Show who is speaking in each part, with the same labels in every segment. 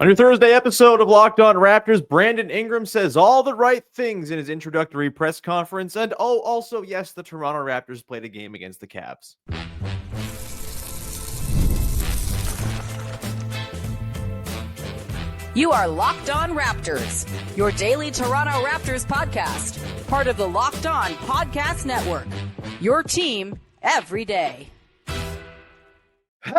Speaker 1: On your Thursday episode of Locked On Raptors, Brandon Ingram says all the right things in his introductory press conference. And also, yes, the Toronto Raptors played a game against the Cavs.
Speaker 2: You are Locked On Raptors, your daily Toronto Raptors podcast, part of the Locked On Podcast Network. Your team every day.
Speaker 1: Hey,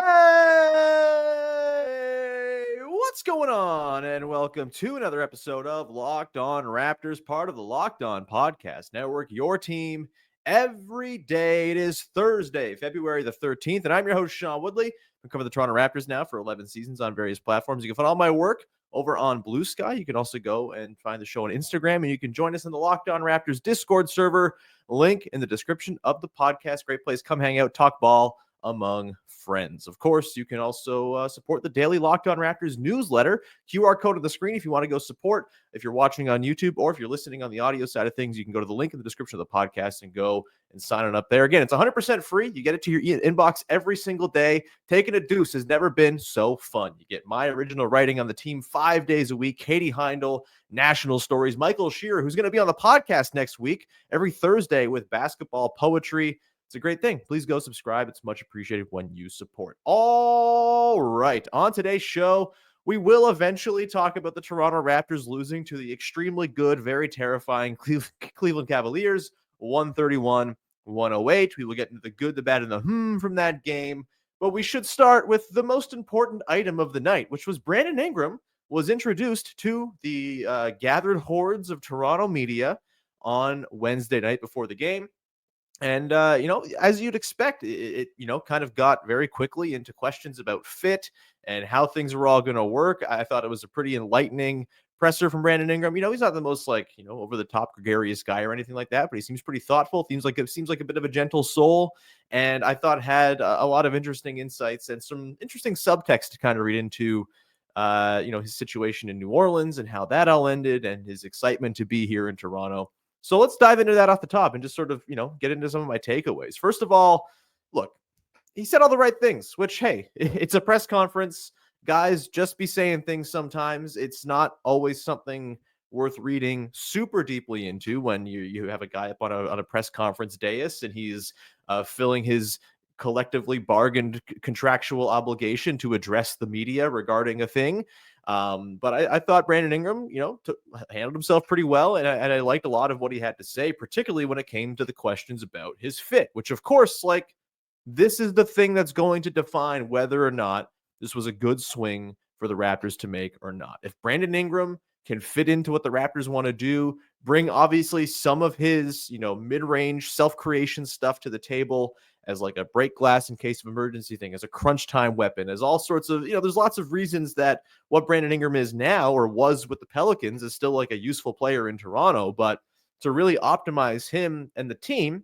Speaker 1: what's going on? And welcome to another episode of Locked On Raptors, part of the Locked On Podcast Network, your team every day. It is Thursday, February the 13th, and I'm your host, Sean Woodley. I cover the Toronto Raptors now for 11 seasons on various platforms. You can find all my work over on Blue Sky. You can also go and find the show on Instagram, and you can join us in the Locked On Raptors Discord server. Link in the description of the podcast. Great place. Come hang out, talk ball among friends. Of course, you can also support the daily Locked On Raptors newsletter. QR code on the screen if you want to go support. If you're watching on YouTube or if you're listening on the audio side of things, you can go to the link in the description of the podcast and go and sign it up there. Again, it's 100% free. You get it to your inbox every single day. Taking a deuce has never been so fun. You get my original writing on the team 5 days a week. Katie Heindel, national stories. Michael Shearer, who's going to be on the podcast next week, every Thursday with basketball poetry. It's a great thing. Please go subscribe. It's much appreciated when you support. All right. On today's show, we will eventually talk about the Toronto Raptors losing to the extremely good, very terrifying Cleveland Cavaliers, 131-108. We will get into the good, the bad, and the from that game. But we should start with the most important item of the night, which was Brandon Ingram was introduced to the gathered hordes of Toronto media on Wednesday night before the game. And, as you'd expect, it kind of got very quickly into questions about fit and how things were all going to work. I thought it was a pretty enlightening presser from Brandon Ingram. He's not the most over the top gregarious guy or anything like that, but he seems pretty thoughtful. Seems like a bit of a gentle soul. And I thought had a lot of interesting insights and some interesting subtext to kind of read into, his situation in New Orleans and how that all ended and his excitement to be here in Toronto. So let's dive into that off the top and just sort of, get into some of my takeaways. First of all, look, he said all the right things, which, hey, it's a press conference. Guys, just be saying things sometimes. It's not always something worth reading super deeply into when you have a guy up on a press conference dais and he's filling his collectively bargained contractual obligation to address the media regarding a thing. But I thought Brandon Ingram, handled himself pretty well. And I liked a lot of what he had to say, particularly when it came to the questions about his fit, which of course, this is the thing that's going to define whether or not this was a good swing for the Raptors to make or not. If Brandon Ingram can fit into what the Raptors want to do, bring obviously some of his, mid-range self-creation stuff to the table as like a break glass in case of emergency thing, as a crunch time weapon, as all sorts of, there's lots of reasons that what Brandon Ingram is now or was with the Pelicans is still like a useful player in Toronto. But to really optimize him and the team,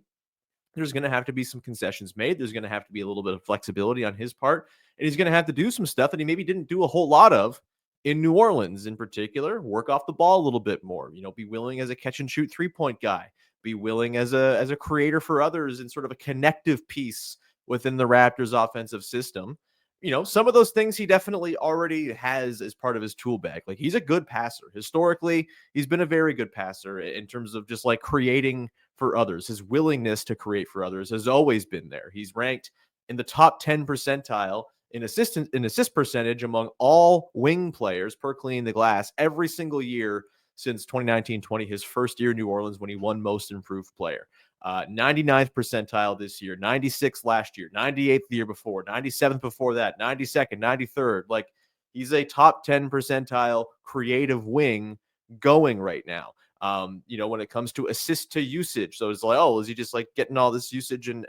Speaker 1: there's going to have to be some concessions made. There's going to have to be a little bit of flexibility on his part. And he's going to have to do some stuff that he maybe didn't do a whole lot of in New Orleans in particular. Work off the ball a little bit more, be willing as a catch and shoot 3-point guy, be willing as a creator for others and sort of a connective piece within the Raptors offensive system. Some of those things he definitely already has as part of his tool bag. Like, he's a good passer. Historically, he's been a very good passer in terms of just creating for others. His willingness to create for others has always been there. He's ranked in the top 10 percentile in assist percentage among all wing players per clean the glass every single year since 2019-20, his first year in New Orleans when he won most improved player. 99th percentile this year, 96th last year, 98th the year before, 97th before that, 92nd, 93rd. He's a top 10 percentile creative wing going right now. When it comes to assist to usage. So it's is he just getting all this usage and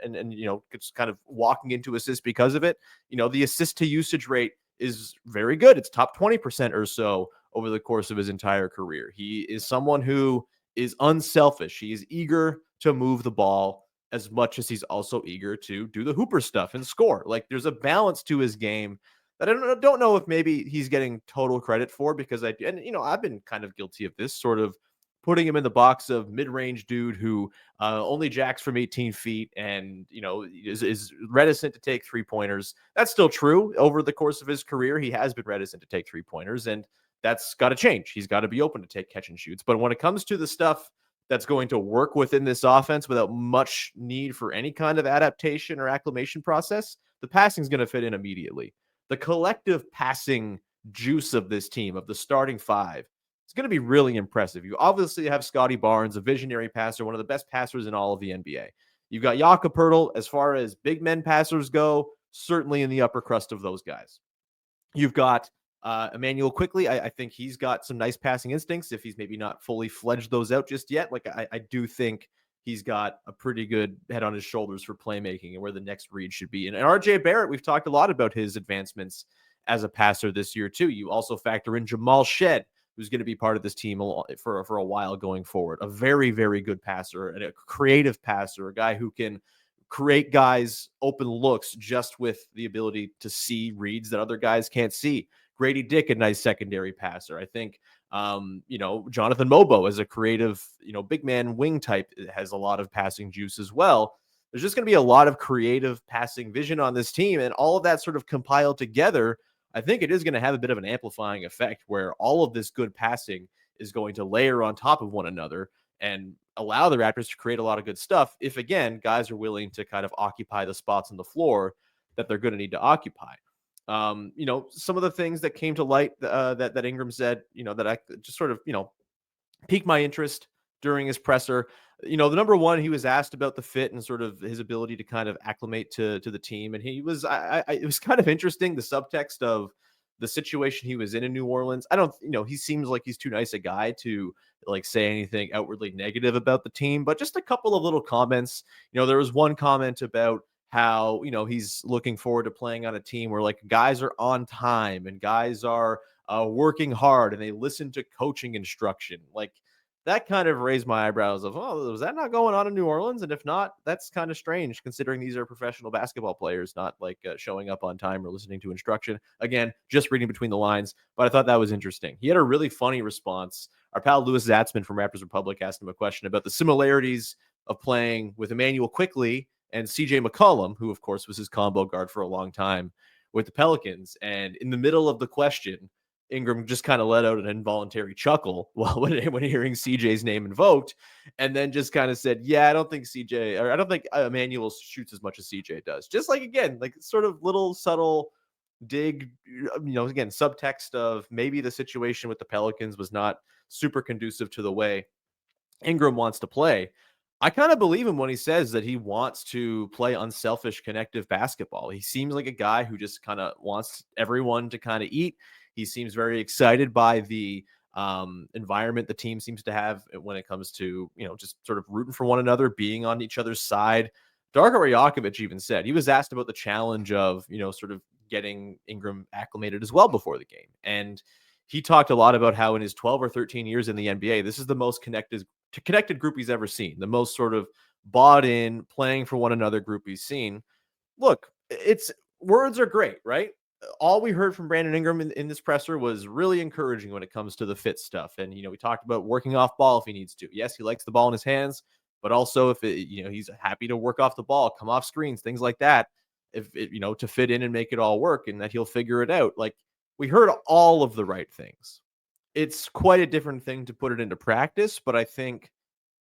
Speaker 1: just kind of walking into assist because of it? The assist to usage rate is very good. It's top 20% or so over the course of his entire career. He is someone who is unselfish. He is eager to move the ball as much as he's also eager to do the hooper stuff and score. There's a balance to his game that I don't know if maybe he's getting total credit for, because I've been kind of guilty of this sort of putting him in the box of mid-range dude who only jacks from 18 feet and, is reticent to take three-pointers. That's still true. Over the course of his career, he has been reticent to take three-pointers, and that's got to change. He's got to be open to take catch and shoots. But when it comes to the stuff that's going to work within this offense without much need for any kind of adaptation or acclimation process, the passing is going to fit in immediately. The collective passing juice of this team, of the starting five, it's going to be really impressive. You obviously have Scotty Barnes, a visionary passer, one of the best passers in all of the NBA. You've got Jakob Poeltl, as far as big men passers go, certainly in the upper crust of those guys. You've got Immanuel Quickley. I think he's got some nice passing instincts if he's maybe not fully fledged those out just yet. Like I do think he's got a pretty good head on his shoulders for playmaking and where the next read should be. And RJ Barrett, we've talked a lot about his advancements as a passer this year too. You also factor in Jamal Shed, who's going to be part of this team for a while going forward. A very, very good passer and a creative passer, a guy who can create guys open looks just with the ability to see reads that other guys can't see. Grady Dick, a nice secondary passer. I think, Jonathan Mogbo as a creative, big man wing type has a lot of passing juice as well. There's just going to be a lot of creative passing vision on this team, and all of that sort of compiled together. I think it is going to have a bit of an amplifying effect where all of this good passing is going to layer on top of one another and allow the Raptors to create a lot of good stuff if, again, guys are willing to kind of occupy the spots on the floor that they're going to need to occupy. Some of the things that came to light that Ingram said, that I just sort of, piqued my interest during his presser. The number one, he was asked about the fit and sort of his ability to kind of acclimate to the team. And he was, it was kind of interesting, the subtext of the situation he was in New Orleans. I don't, he seems like he's too nice a guy to like say anything outwardly negative about the team, but just a couple of little comments. There was one comment about how, he's looking forward to playing on a team where like guys are on time and guys are working hard and they listen to coaching instruction. Like, that kind of raised my eyebrows of, oh, was that not going on in New Orleans? And if not, that's kind of strange considering these are professional basketball players, not like showing up on time or listening to instruction. Again, just reading between the lines, but I thought that was interesting. He had a really funny response. Our pal Louis Zatzman from Raptors Republic asked him a question about the similarities of playing with Immanuel Quickley and CJ McCollum, who of course was his combo guard for a long time with the Pelicans. And in the middle of the question, Ingram just kind of let out an involuntary chuckle when hearing CJ's name invoked, and then just kind of said, yeah, I don't think Emmanuel shoots as much as CJ does. Just like, again, like sort of little subtle dig, again, subtext of maybe the situation with the Pelicans was not super conducive to the way Ingram wants to play. I kind of believe him when he says that he wants to play unselfish, connective basketball. He seems like a guy who just kind of wants everyone to kind of eat. He seems very excited by the environment the team seems to have when it comes to, just sort of rooting for one another, being on each other's side. Darko Rajaković even said, he was asked about the challenge of, sort of getting Ingram acclimated as well before the game. And he talked a lot about how in his 12 or 13 years in the NBA, this is the most connected group he's ever seen, the most sort of bought in, playing for one another group he's seen. Look, words are great, right? All we heard from Brandon Ingram in this presser was really encouraging when it comes to the fit stuff. And, we talked about working off ball if he needs to. Yes, he likes the ball in his hands, but also if he's happy to work off the ball, come off screens, things like that, to fit in and make it all work, and that he'll figure it out. Like, we heard all of the right things. It's quite a different thing to put it into practice, but I think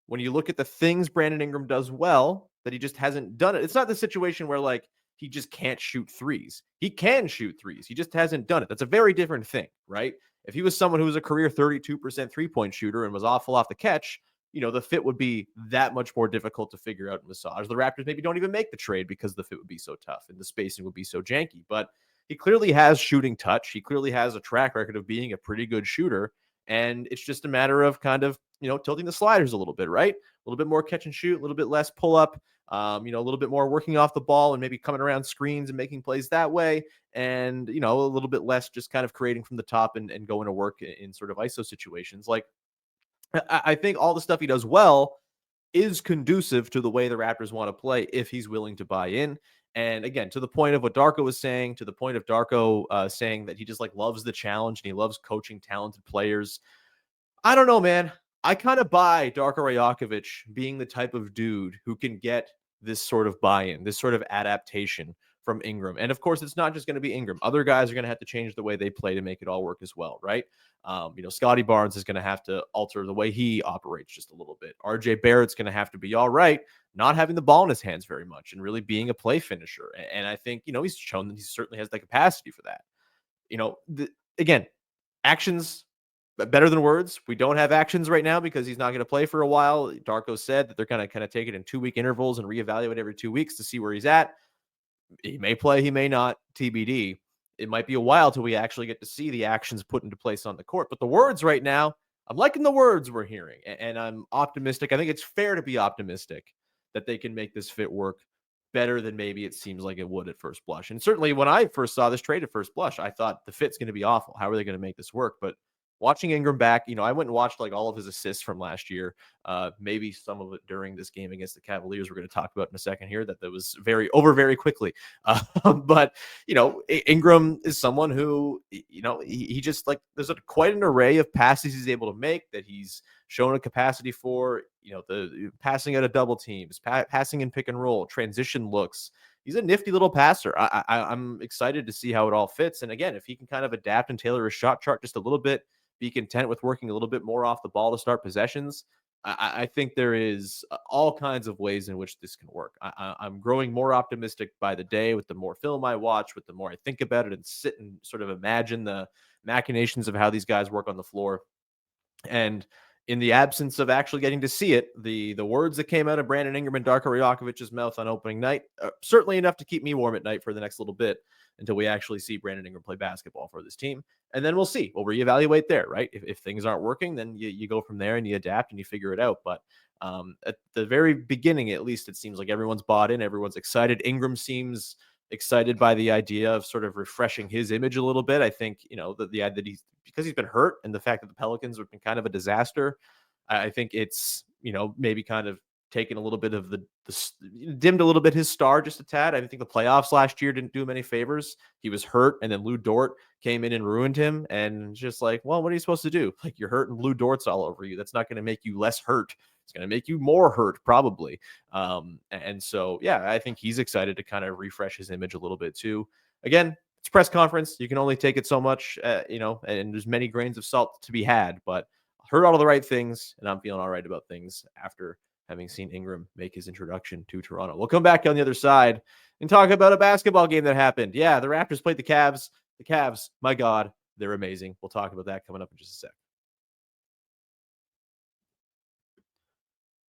Speaker 1: when you look at the things Brandon Ingram does well, that he just hasn't done it. It's not the situation where like he just can't shoot threes. He can shoot threes. He just hasn't done it. That's a very different thing, right? If he was someone who was a career 32% three-point shooter and was awful off the catch, the fit would be that much more difficult to figure out and massage. The Raptors maybe don't even make the trade because the fit would be so tough and the spacing would be so janky. But he clearly has shooting touch. He clearly has a track record of being a pretty good shooter. And it's just a matter of kind of, tilting the sliders a little bit, right? A little bit more catch and shoot, a little bit less pull up, a little bit more working off the ball and maybe coming around screens and making plays that way. And, a little bit less just kind of creating from the top and going to work in sort of ISO situations. Like, I think all the stuff he does well is conducive to the way the Raptors want to play if he's willing to buy in. And again, to the point of what Darko was saying, to the point of Darko saying that he just like loves the challenge and he loves coaching talented players. I don't know, man. I kind of buy Darko Rajaković being the type of dude who can get this sort of buy-in, this sort of adaptation from Ingram. And of course, it's not just going to be Ingram. Other guys are going to have to change the way they play to make it all work as well, right? Scotty Barnes is going to have to alter the way he operates just a little bit. RJ Barrett's going to have to be all right, not having the ball in his hands very much and really being a play finisher. And I think, he's shown that he certainly has the capacity for that. Again, actions better than words. We don't have actions right now because he's not going to play for a while. Darko said that they're going to kind of take it in 2-week intervals and reevaluate every 2 weeks to see where he's at. He may play, he may not, TBD. It might be a while till we actually get to see the actions put into place on the court. But the words right now, I'm liking the words we're hearing, and I'm optimistic. I think it's fair to be optimistic that they can make this fit work better than maybe it seems like it would at first blush. And certainly when I first saw this trade at first blush, I thought the fit's going to be awful. How are they going to make this work? But watching Ingram back, I went and watched like all of his assists from last year. Maybe some of it during this game against the Cavaliers. We're going to talk about in a second here that was very quickly. But Ingram is someone who, he just like, there's quite an array of passes he's able to make that he's shown a capacity for, the passing out of double teams, passing in pick and roll, transition looks. He's a nifty little passer. I'm excited to see how it all fits. And again, if he can kind of adapt and tailor his shot chart just a little bit, be content with working a little bit more off the ball to start possessions, I think there is all kinds of ways in which this can work. I'm growing more optimistic by the day with the more film I watch, with the more I think about it and sit and sort of imagine the machinations of how these guys work on the floor. And in the absence of actually getting to see it, the words that came out of Brandon Ingram and Darko Rajakovic's mouth on opening night are certainly enough to keep me warm at night for the next little bit until we actually see Brandon Ingram play basketball for this team. And then we'll see. We'll reevaluate there, right? If things aren't working, then you go from there and you adapt and you figure it out. But at the very beginning, at least, it seems like everyone's bought in. Everyone's excited. Ingram seems excited by the idea of sort of refreshing his image a little bit. I think, the idea that because he's been hurt and the fact that the Pelicans have been kind of a disaster, I think it's, maybe kind of taken a little bit of the dimmed a little bit his star just a tad. I think the playoffs last year didn't do him any favors. He was hurt, and then Lou Dort came in and ruined him. And just like, well, what are you supposed to do? Like, you're hurt and Lou Dort's all over you. That's not going to make you less hurt. It's going to make you more hurt, probably. And so, yeah, I think he's excited to kind of refresh his image a little bit too. Again, it's a press conference. You can only take it so much, and there's many grains of salt to be had. But heard all of the right things, and I'm feeling all right about things after having seen Ingram make his introduction to Toronto. We'll come back on the other side and talk about a basketball game that happened. Yeah, the Raptors played the Cavs. The Cavs, my God, they're amazing. We'll talk about that coming up in just a sec.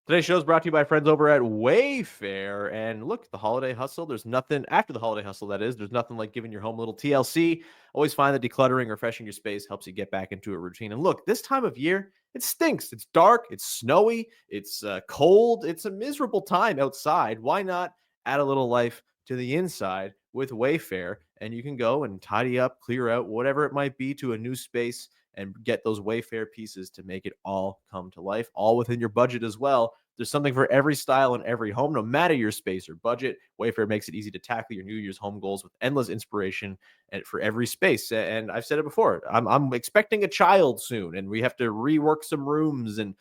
Speaker 1: Today's show is brought to you by friends over at Wayfair. And look, the holiday hustle, there's nothing after the holiday hustle, that is. There's nothing like giving your home a little TLC. Always find that decluttering, refreshing your space helps you get back into a routine. And look, this time of year, it stinks. It's dark. It's snowy. It's cold. It's a miserable time outside. Why not add a little life to the inside with Wayfair? And you can go and tidy up, clear out, whatever it might be to a new space and get those Wayfair pieces to make it all come to life, all within your budget as well. There's something for every style and every home, no matter your space or budget. Wayfair makes it easy to tackle your New Year's home goals with endless inspiration and for every space. And I've said it before, I'm expecting a child soon, and we have to rework some rooms and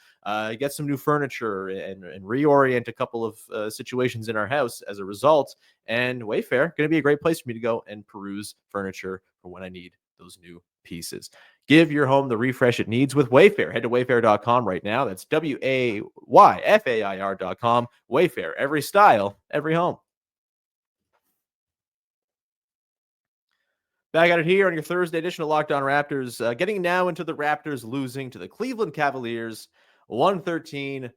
Speaker 1: get some new furniture and reorient a couple of situations in our house as a result. And Wayfair, going to be a great place for me to go and peruse furniture for when I need those new pieces. Give your home the refresh it needs with Wayfair. Head to wayfair.com right now. That's WAYFAIR.com. Wayfair, every style, every home. Back at it here on your Thursday edition of Locked On Raptors. Getting now into the Raptors losing to the Cleveland Cavaliers, 113-108.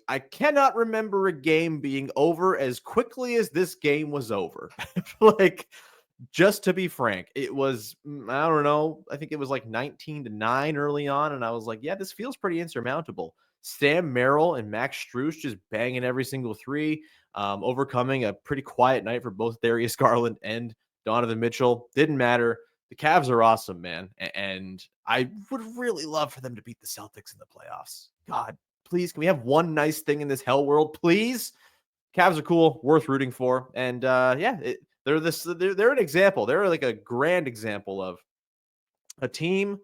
Speaker 1: I cannot remember a game being over as quickly as this game was over. Just to be frank, it was, I don't know, I think it was like 19-9 early on, and I was like, yeah, this feels pretty insurmountable. Sam Merrill and Max Strus just banging every single three, overcoming a pretty quiet night for both Darius Garland and Donovan Mitchell. Didn't matter. The Cavs are awesome, man, and I would really love for them to beat the Celtics in the playoffs. God, please, can we have one nice thing in this hell world, please? Cavs are cool, worth rooting for, and they're an example. They're like a grand example of a team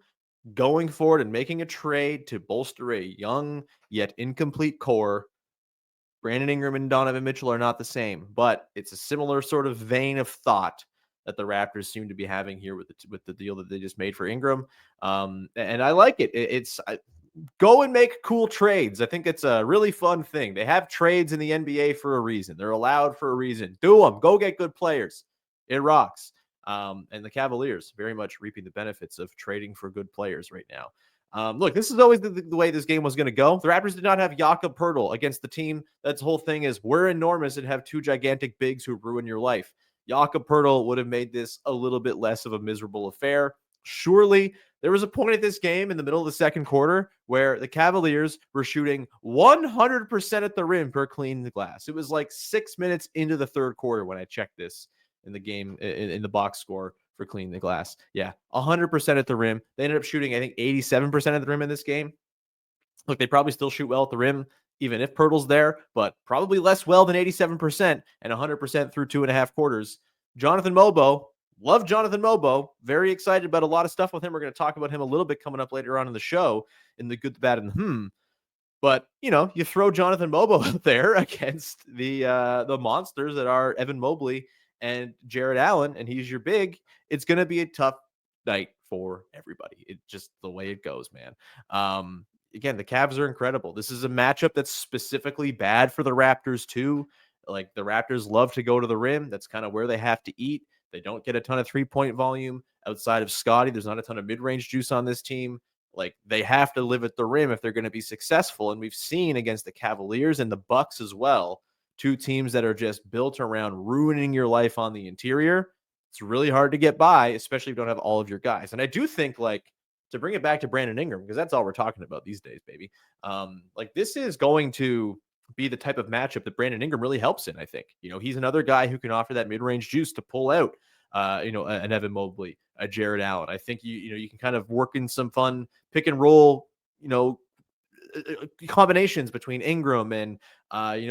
Speaker 1: going forward and making a trade to bolster a young yet incomplete core. Brandon Ingram and Donovan Mitchell are not the same, but it's a similar sort of vein of thought that the Raptors seem to be having here with the deal that they just made for Ingram. And I like it. Go and make cool trades. I think it's a really fun thing. They have trades in the NBA for a reason. They're allowed for a reason. Do them. Go get good players. It rocks. And the Cavaliers very much reaping the benefits of trading for good players right now. Look, this is always the way this game was going to go. The Raptors did not have Jakob Poeltl against the team. That's the whole thing is we're enormous and have two gigantic bigs who ruin your life. Jakob Poeltl would have made this a little bit less of a miserable affair. Surely there was a point at this game in the middle of the second quarter where the Cavaliers were shooting 100% at the rim per clean the glass. It was like 6 minutes into the third quarter when I checked this in the game in the box score for cleaning the glass. Yeah, 100% at the rim. They ended up shooting, I think, 87% at the rim in this game. Look, they probably still shoot well at the rim, even if Poeltl's there, but probably less well than 87% and 100% through 2.5 quarters. Jonathan Mogbo, love Jonathan Mogbo. Very excited about a lot of stuff with him. We're going to talk about him a little bit coming up later on in the show in the good, the bad, and the But, you throw Jonathan Mogbo out there against the monsters that are Evan Mobley and Jared Allen, and he's your big. It's going to be a tough night for everybody. It's just the way it goes, man. Again, the Cavs are incredible. This is a matchup that's specifically bad for the Raptors, too. Like, the Raptors love to go to the rim. That's kind of where they have to eat. They don't get a ton of three-point volume outside of Scotty. There's not a ton of mid-range juice on this team. Like, they have to live at the rim if they're going to be successful. And we've seen against the Cavaliers and the Bucks as well, two teams that are just built around ruining your life on the interior. It's really hard to get by, especially if you don't have all of your guys. And I do think, like, to bring it back to Brandon Ingram, because that's all we're talking about these days, baby. Like, this is going to be the type of matchup that Brandon Ingram really helps in, I think. He's another guy who can offer that mid-range juice to pull out, an Evan Mobley, a Jared Allen. I think you can kind of work in some fun pick and roll, combinations between Ingram and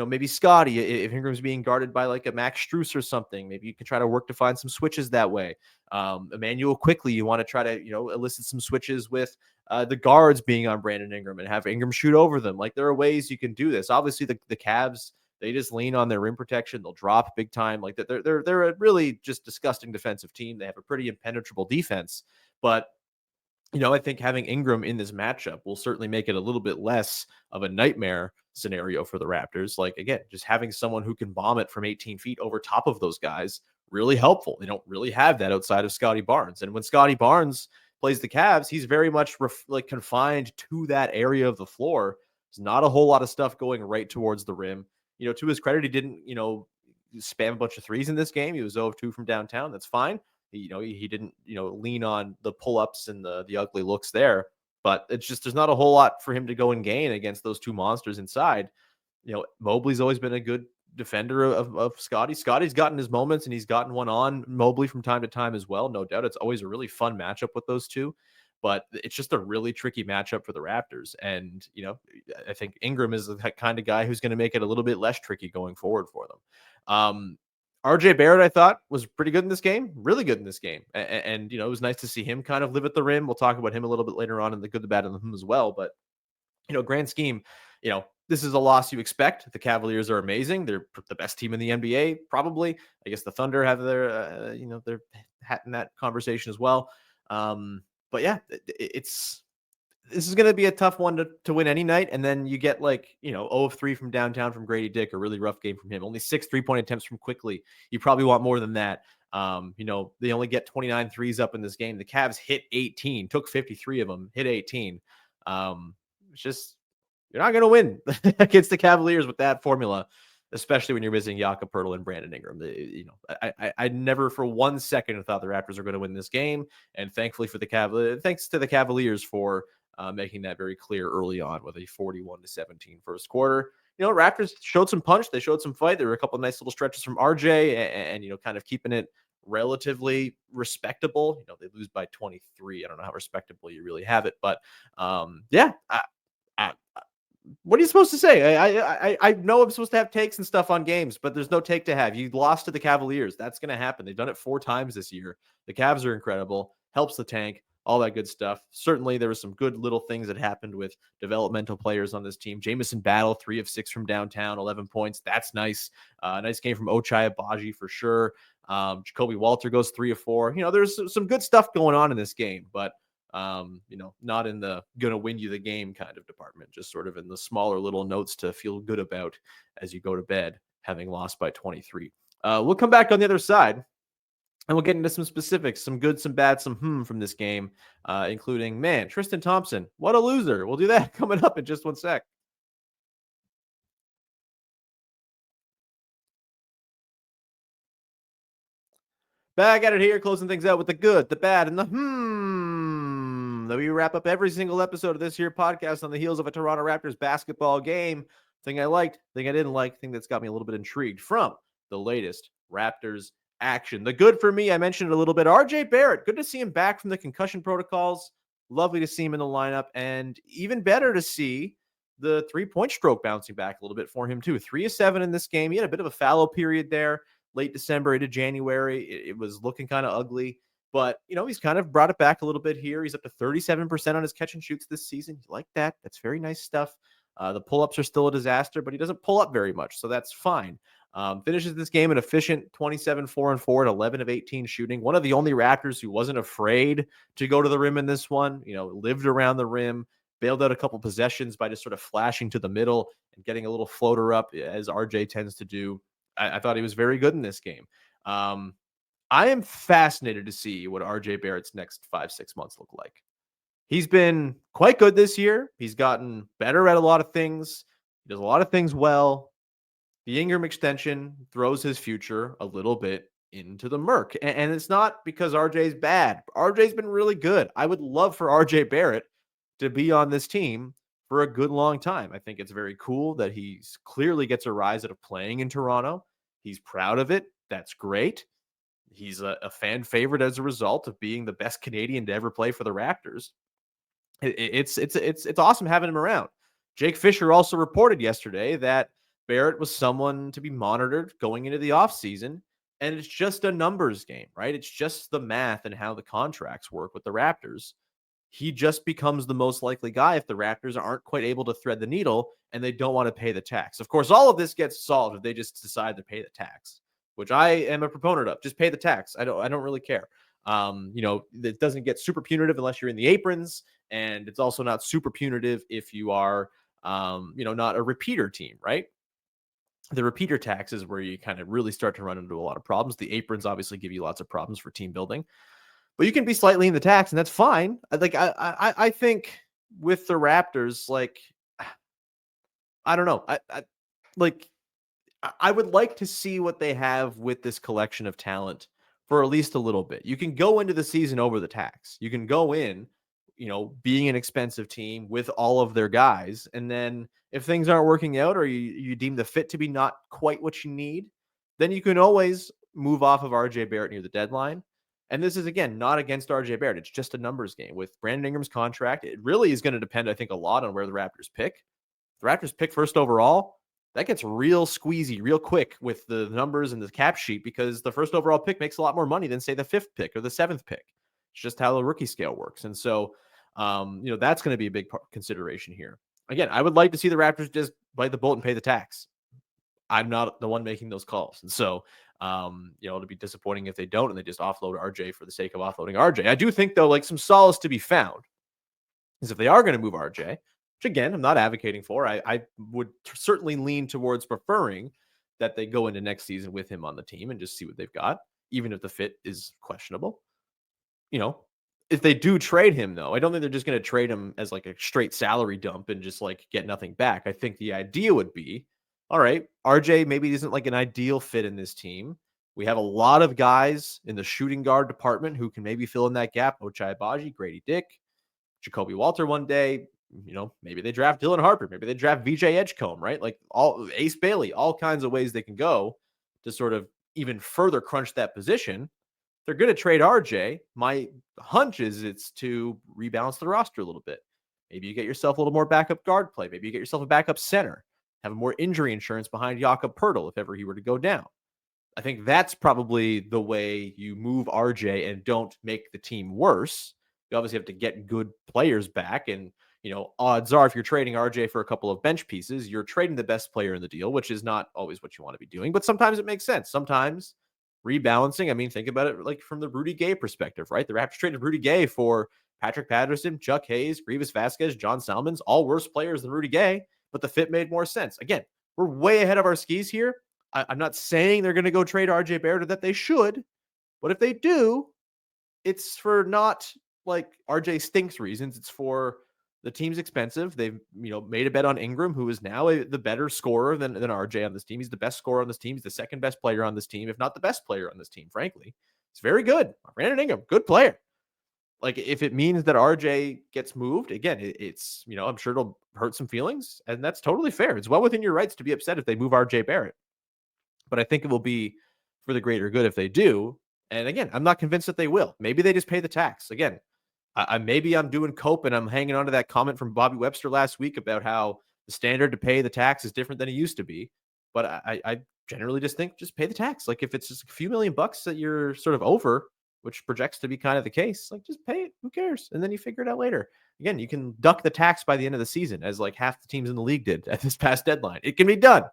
Speaker 1: maybe Scotty. If Ingram's being guarded by like a Max Strus or something, maybe you can try to work to find some switches that way. Emmanuel Quickley, you want to try to elicit some switches with the guards being on Brandon Ingram and have Ingram shoot over them. Like, there are ways you can do this. Obviously, the Cavs, they just lean on their rim protection. They'll drop big time. Like, they're a really just disgusting defensive team. They have a pretty impenetrable defense, but I think having Ingram in this matchup will certainly make it a little bit less of a nightmare scenario for the Raptors. Like, again, just having someone who can bomb it from 18 feet over top of those guys, really helpful. They don't really have that outside of Scotty Barnes. And when Scotty Barnes plays the Cavs, he's very much confined to that area of the floor. There's not a whole lot of stuff going right towards the rim. To his credit, he didn't, spam a bunch of threes in this game. He was 0 of 2 from downtown. That's fine. He didn't, lean on the pull-ups and the ugly looks there, but it's just, there's not a whole lot for him to go and gain against those two monsters inside. Mobley's always been a good defender of Scotty. Scotty's gotten his moments and he's gotten one on Mobley from time to time as well. No doubt. It's always a really fun matchup with those two, but it's just a really tricky matchup for the Raptors. And, I think Ingram is the kind of guy who's going to make it a little bit less tricky going forward for them. RJ Barrett, I thought, was pretty good in this game, really good in this game. And it was nice to see him kind of live at the rim. We'll talk about him a little bit later on in the good, the bad, and the as well. But, grand scheme, this is a loss you expect. The Cavaliers are amazing. They're the best team in the NBA, probably. I guess the Thunder have their, their hat in that conversation as well. But yeah, this is going to be a tough one to win any night. And then you get 0 of 3 from downtown from Grady Dick, a really rough game from him. Only 6 3-point attempts from Quickley. You probably want more than that. They only get 29 threes up in this game. The Cavs hit 18, took 53 of them, hit 18. It's just, you're not going to win against the Cavaliers with that formula, especially when you're missing Jakob Poeltl and Brandon Ingram. I never for 1 second thought the Raptors are going to win this game. And thankfully for thanks to the Cavaliers for making that very clear early on with a 41-17 first quarter. Raptors showed some punch. They showed some fight. There were a couple of nice little stretches from RJ and kind of keeping it relatively respectable. They lose by 23. I don't know how respectable you really have it, but what are you supposed to say? I know I'm supposed to have takes and stuff on games, but there's no take to have. You lost to the Cavaliers. That's going to happen. They've done it 4 times this year. The Cavs are incredible. Helps the tank. all that good stuff. Certainly, there were some good little things that happened with developmental players on this team. Jamison Battle, 3 of 6 from downtown, 11 points. That's nice. Nice game from Ochai Agbaji for sure. Jacoby Walter goes 3 of 4. There's some good stuff going on in this game, but not in the gonna win you the game kind of department, just sort of in the smaller little notes to feel good about as you go to bed, having lost by 23. We'll come back on the other side and we'll get into some specifics, some good, some bad, some from this game, including, Tristan Thompson, what a loser. We'll do that coming up in just one sec. Back at it here, closing things out with the good, the bad, and the that we wrap up every single episode of this here podcast on the heels of a Toronto Raptors basketball game. Thing I liked, thing I didn't like, thing that's got me a little bit intrigued from the latest Raptors action. The good for me, I mentioned it a little bit. RJ Barrett, good to see him back from the concussion protocols. Lovely to see him in the lineup, and even better to see the 3-point stroke bouncing back a little bit for him too. 3 of 7 in this game. He had a bit of a fallow period there, late December into January. It was looking kind of ugly, but he's kind of brought it back a little bit here. He's up to 37% on his catch and shoots this season. You like that? That's very nice stuff. The pull-ups are still a disaster, but he doesn't pull up very much, so that's fine. Finishes this game an efficient 27, 4 and 4 at 11 of 18 shooting. One of the only Raptors who wasn't afraid to go to the rim in this one. Lived around the rim, bailed out a couple possessions by just sort of flashing to the middle and getting a little floater up, as RJ tends to do. I thought he was very good in this game. I am fascinated to see what RJ Barrett's next 5-6 months look like. He's been quite good this year. He's gotten better at a lot of things. He does a lot of things well. The Ingram extension throws his future a little bit into the murk. And it's not because RJ's bad. RJ's been really good. I would love for RJ Barrett to be on this team for a good long time. I think it's very cool that he clearly gets a rise out of playing in Toronto. He's proud of it. That's great. He's a fan favorite as a result of being the best Canadian to ever play for the Raptors. It's awesome having him around. Jake Fisher also reported yesterday that Barrett was someone to be monitored going into the offseason, and it's just a numbers game, right? It's just the math and how the contracts work with the Raptors. He just becomes the most likely guy if the Raptors aren't quite able to thread the needle and they don't want to pay the tax. Of course, all of this gets solved if they just decide to pay the tax, which I am a proponent of. Just pay the tax. I don't really care. It doesn't get super punitive unless you're in the aprons, and it's also not super punitive if you are, not a repeater team, right? The repeater tax is where you kind of really start to run into a lot of problems. The aprons obviously give you lots of problems for team building, but you can be slightly in the tax, and that's fine. I think with the Raptors, I don't know. I would like to see what they have with this collection of talent for at least a little bit. You can go into the season over the tax. You can go in, being an expensive team with all of their guys. And then if things aren't working out or you deem the fit to be not quite what you need, then you can always move off of RJ Barrett near the deadline. And this is, again, not against RJ Barrett. It's just a numbers game. With Brandon Ingram's contract, it really is going to depend, I think, a lot on where the Raptors pick. If the Raptors pick first overall, that gets real squeezy real quick with the numbers and the cap sheet, because the first overall pick makes a lot more money than, say, the 5th pick or the 7th pick. It's just how the rookie scale works. And so, that's going to be a big consideration here. Again, I would like to see the Raptors just bite the bullet and pay the tax. I'm not the one making those calls. And so, it'll be disappointing if they don't and they just offload RJ for the sake of offloading RJ. I do think, though, some solace to be found is if they are going to move RJ, which, again, I'm not advocating for. I would certainly lean towards preferring that they go into next season with him on the team and just see what they've got, even if the fit is questionable. If they do trade him, though, I don't think they're just going to trade him as a straight salary dump and just get nothing back. I think the idea would be, all right, RJ maybe isn't an ideal fit in this team. We have a lot of guys in the shooting guard department who can maybe fill in that gap. Ochai Agbaji, Grady Dick, Jacoby Walter one day. Maybe they draft Dylan Harper. Maybe they draft VJ Edgecombe, right? All Ace Bailey, all kinds of ways they can go to sort of even further crunch that position. They're going to trade RJ. My hunch is it's to rebalance the roster a little bit. Maybe you get yourself a little more backup guard play. Maybe you get yourself a backup center. Have more injury insurance behind Jakob Poeltl if ever he were to go down. I think that's probably the way you move RJ and don't make the team worse, You obviously have to get good players back. And, odds are if you're trading RJ for a couple of bench pieces, you're trading the best player in the deal, which is not always what you want to be doing. But sometimes it makes sense. Sometimes rebalancing, I mean, think about it like from the Rudy Gay perspective, right? The Raptors traded Rudy Gay for Patrick Patterson, Chuck Hayes, Grievous Vasquez, John Salmons, all worse players than Rudy Gay, but the fit made more sense. Again, we're way ahead of our skis here. I'm not saying they're going to go trade RJ Barrett or that they should, but if they do, it's for not like RJ stinks reasons. It's for the team's expensive. They've, made a bet on Ingram, who is now the better scorer than RJ on this team. He's the best scorer on this team. He's the second best player on this team, if not the best player on this team, frankly. It's very good. Brandon Ingram, good player. Like, if it means that RJ gets moved, again, it's, I'm sure it'll hurt some feelings, and that's totally fair. It's well within your rights to be upset if they move RJ Barrett. But I think it will be for the greater good if they do. And again, I'm not convinced that they will. Maybe they just pay the tax. Again, maybe I'm doing cope and I'm hanging on to that comment from Bobby Webster last week about how the standard to pay the tax is different than it used to be. But I generally just think just pay the tax. Like, if it's just a few $1,000,000 that you're sort of over, which projects to be kind of the case, like, just pay it. Who cares? And then you figure it out later. Again, you can duck the tax by the end of the season, as like half the teams in the league did at this past deadline. It can be done.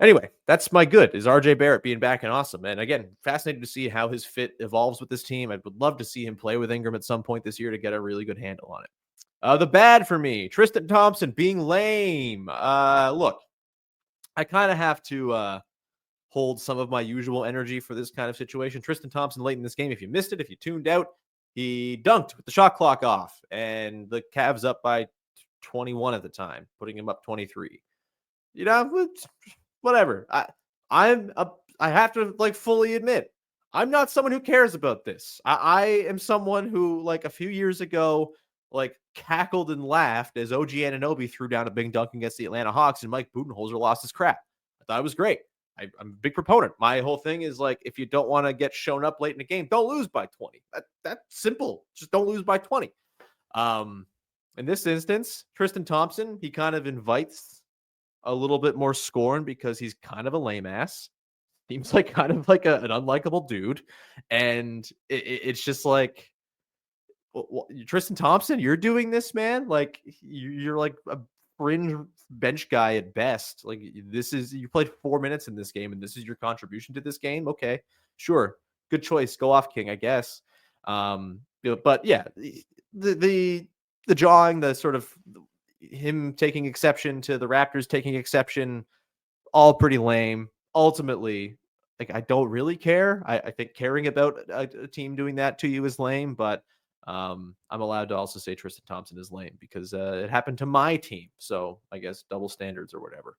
Speaker 1: Anyway, that's my good, is RJ Barrett being back and awesome. And again, fascinated to see how his fit evolves with this team. I would love to see him play with Ingram at some point this year to get a really good handle on it. The bad for me, Tristan Thompson being lame. Look, I kind of have to hold some of my usual energy for this kind of situation. Tristan Thompson late in this game, if you missed it, if you tuned out, he dunked with the shot clock off, and the Cavs up by 21 at the time, putting him up 23. Whatever. I have to fully admit, I'm not someone who cares about this. I am someone who, a few years ago, cackled and laughed as OG Anunoby threw down a big dunk against the Atlanta Hawks and Mike Budenholzer lost his crap. I thought it was great. I'm a big proponent. My whole thing is if you don't want to get shown up late in the game, don't lose by 20. That's simple. Just don't lose by 20. In this instance, Tristan Thompson, he kind of invites a little bit more scorn because he's kind of a lame ass. Seems like kind of like an unlikable dude. And it's just like, Tristan Thompson, you're doing this, man. You're like a fringe bench guy at best. You played 4 minutes in this game and this is your contribution to this game. Okay, sure. Good choice. Go off, King, I guess. But yeah, the jawing, the sort of him taking exception to the Raptors taking exception, all pretty lame. Ultimately, I don't really care. I think caring about a team doing that to you is lame, but I'm allowed to also say Tristan Thompson is lame because it happened to my team. So I guess double standards or whatever.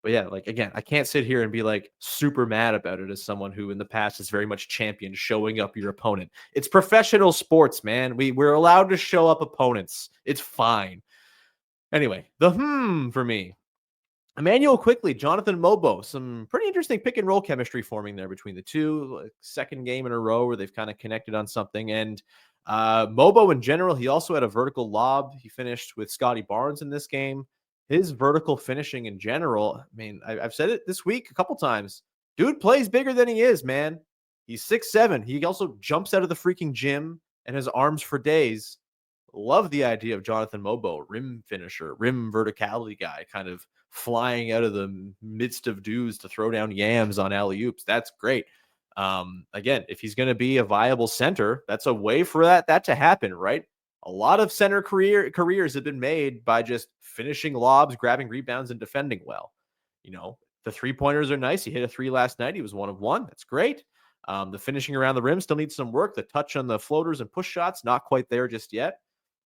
Speaker 1: But yeah, again, I can't sit here and be super mad about it as someone who in the past has very much championed showing up your opponent. It's professional sports, man. We're allowed to show up opponents. It's fine. Anyway, the for me, Immanuel Quickley-Jonathan Mogbo, some pretty interesting pick and roll chemistry forming there between the two. Second game in a row where they've kind of connected on something. And Mogbo in general, he also had a vertical lob. He finished with Scotty Barnes in this game. His vertical finishing in general, I mean, I've said it this week a couple times. Dude plays bigger than he is, man. He's 6'7". He also jumps out of the freaking gym and has arms for days. Love the idea of Jonathan Mogbo, rim finisher, rim verticality guy, kind of flying out of the midst of dudes to throw down yams on alley-oops. That's great. Again, if he's going to be a viable center, that's a way for that to happen, right? A lot of center careers have been made by just finishing lobs, grabbing rebounds, and defending well. The three-pointers are nice. He hit a 3 last night. He was 1 of 1. That's great. The finishing around the rim still needs some work. The touch on the floaters and push shots, not quite there just yet.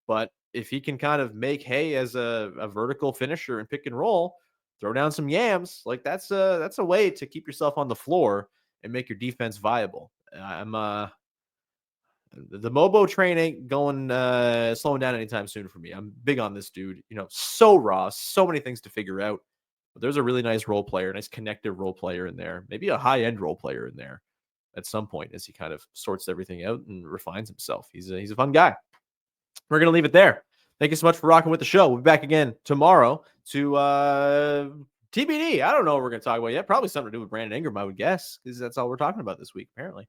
Speaker 1: But if he can kind of make hay as a vertical finisher and pick and roll, throw down some yams, that's a way to keep yourself on the floor and make your defense viable. The Mogbo train ain't going slowing down anytime soon for me. I'm big on this dude. So raw, so many things to figure out. But there's a really nice role player, nice connective role player in there, maybe a high-end role player in there at some point as he kind of sorts everything out and refines himself. He's a fun guy. We're going to leave it there. Thank you so much for rocking with the show. We'll be back again tomorrow to TBD. I don't know what we're going to talk about yet. Probably something to do with Brandon Ingram, I would guess, because that's all we're talking about this week, apparently.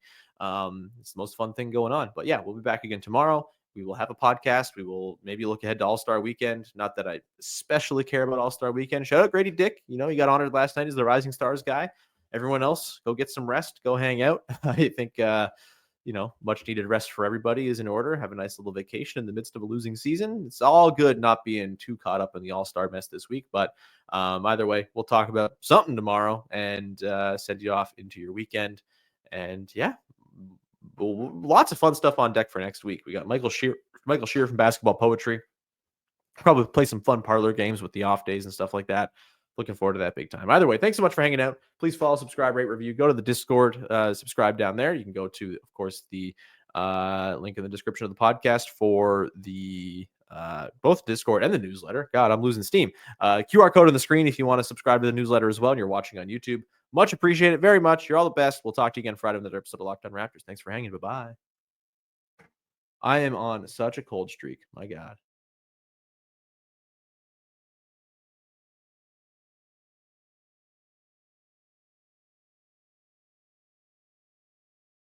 Speaker 1: It's the most fun thing going on. But yeah, we'll be back again tomorrow. We will have a podcast. We will maybe look ahead to All-Star Weekend. Not that I especially care about All-Star Weekend. Shout out Grady Dick. You know, he got honored last night as the Rising Stars guy. Everyone else, go get some rest. Go hang out. I think, much needed rest for everybody is in order. Have a nice little vacation in the midst of a losing season. It's all good not being too caught up in the All-Star mess this week. But either way, we'll talk about something tomorrow and send you off into your weekend. And yeah, lots of fun stuff on deck for next week. We got Michael Shear from Basketball Poetry. Probably play some fun parlor games with the off days and stuff like that. Looking forward to that big time. Either way, thanks so much for hanging out. Please follow, subscribe, rate, review. Go to the Discord, subscribe down there. You can go to, of course, the link in the description of the podcast for the both Discord and the newsletter. God, I'm losing steam. QR code on the screen if you want to subscribe to the newsletter as well and you're watching on YouTube. Much appreciated. Very much. You're all the best. We'll talk to you again Friday on another episode of Locked On Raptors. Thanks for hanging. Bye-bye. I am on such a cold streak. My God.